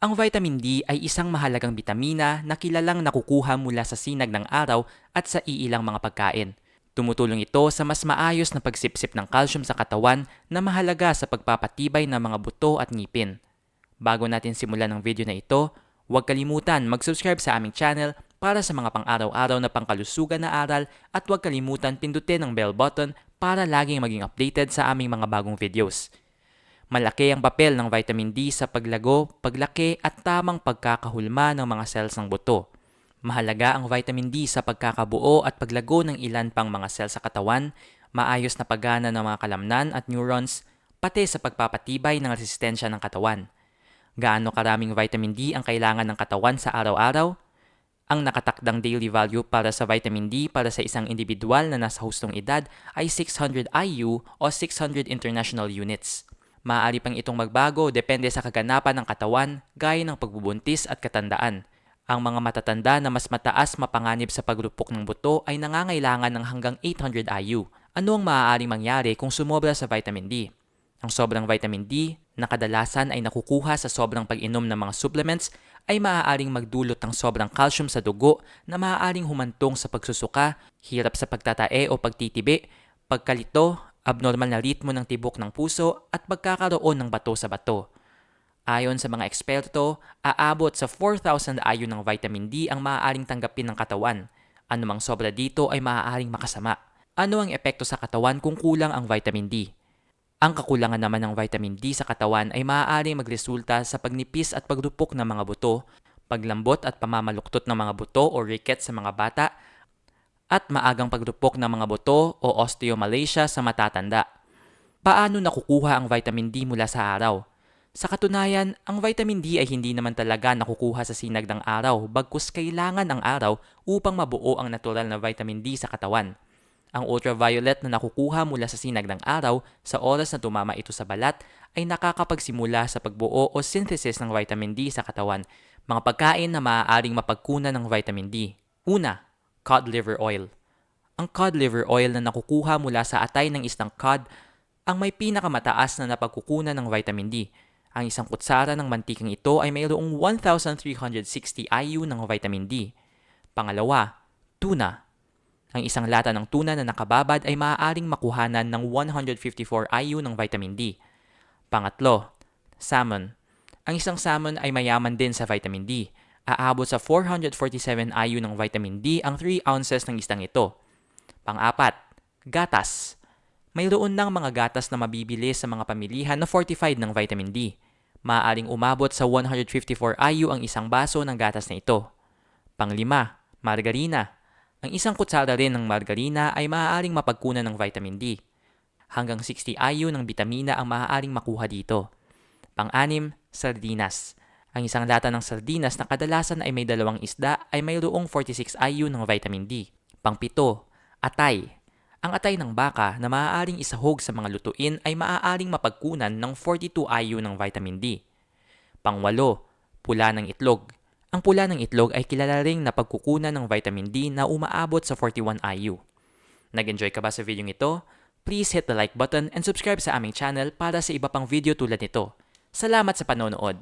Ang vitamin D ay isang mahalagang bitamina na kilalang nakukuha mula sa sinag ng araw at sa iilang mga pagkain. Tumutulong ito sa mas maayos na pagsipsip ng calcium sa katawan na mahalaga sa pagpapatibay ng mga buto at ngipin. Bago natin simulan ang video na ito, huwag kalimutan mag-subscribe sa aming channel para sa mga pang-araw-araw na pangkalusugan na aral at huwag kalimutan pindutin ang bell button para laging maging updated sa aming mga bagong videos. Malaki ang papel ng vitamin D sa paglago, paglaki at tamang pagkakahulma ng mga cells ng buto. Mahalaga ang vitamin D sa pagkakabuo at paglago ng ilan pang mga cells sa katawan, maayos na paggana ng mga kalamnan at neurons, pati sa pagpapatibay ng resistensya ng katawan. Gaano karaming vitamin D ang kailangan ng katawan sa araw-araw? Ang nakatakdang daily value para sa vitamin D para sa isang individual na nasa hustong edad ay 600 IU o 600 international units. Maaari pang itong magbago depende sa kaganapan ng katawan gaya ng pagbubuntis at katandaan. Ang mga matatanda na mas mataas mapanganib sa pagrupok ng buto ay nangangailangan ng hanggang 800 IU. Ano ang maaaring mangyari kung sumobra sa vitamin D? Ang sobrang vitamin D na kadalasan ay nakukuha sa sobrang pag-inom ng mga supplements ay maaaring magdulot ng sobrang calcium sa dugo na maaaring humantong sa pagsusuka, hirap sa pagtatae o pagtitibi, pagkalito, abnormal na ritmo ng tibok ng puso at pagkakaroon ng bato sa bato. Ayon sa mga eksperto, aabot sa 4,000 IU ng vitamin D ang maaaring tanggapin ng katawan. Anumang sobra dito ay maaaring makasama. Ano ang epekto sa katawan kung kulang ang vitamin D? Ang kakulangan naman ng vitamin D sa katawan ay maaaring magresulta sa pagnipis at pagrupok ng mga buto, paglambot at pamamaluktot ng mga buto o rickets sa mga bata, at maagang pagrupok ng mga buto o osteomalacia sa matatanda. Paano nakukuha ang vitamin D mula sa araw? Sa katunayan, ang vitamin D ay hindi naman talaga nakukuha sa sinag ng araw bagkus kailangan ang araw upang mabuo ang natural na vitamin D sa katawan. Ang ultraviolet na nakukuha mula sa sinag ng araw sa oras na tumama ito sa balat ay nakakapagsimula sa pagbuo o synthesis ng vitamin D sa katawan, mga pagkain na maaaring mapagkunan ng vitamin D. Una, cod liver oil. Ang cod liver oil na nakukuha mula sa atay ng isang cod ang may pinakamataas na napagkukunan ng vitamin D. Ang isang kutsara ng mantikang ito ay mayroong 1,360 IU ng vitamin D. Pangalawa, tuna. Ang isang lata ng tuna na nakababad ay maaaring makuhanan ng 154 IU ng vitamin D. Pangatlo, salmon. Ang isang salmon ay mayaman din sa vitamin D. Aabot sa 447 IU ng vitamin D ang 3 ounces ng isdang ito. Pang-apat, gatas. Mayroon ng mga gatas na mabibili sa mga pamilihan na fortified ng vitamin D. Maaaring umabot sa 154 IU ang isang baso ng gatas na ito. Panglima, margarina. Ang isang kutsara rin ng margarina ay maaaring mapagkunan ng vitamin D. Hanggang 60 IU ng bitamina ang maaaring makuha dito. Pang-anim, sardinas. Ang isang lata ng sardinas na kadalasan ay may dalawang isda ay mayroong 46 IU ng vitamin D. Pang-pito, atay. Ang atay ng baka na maaaring isahog sa mga lutuin ay maaaring mapagkunan ng 42 IU ng vitamin D. Pang-walo, pula ng itlog. Ang pula ng itlog ay kilala ring na pagkukunan ng vitamin D na umaabot sa 41 IU. Nag-enjoy ka ba sa video ito? Please hit the like button and subscribe sa aming channel para sa iba pang video tulad nito. Salamat sa panonood!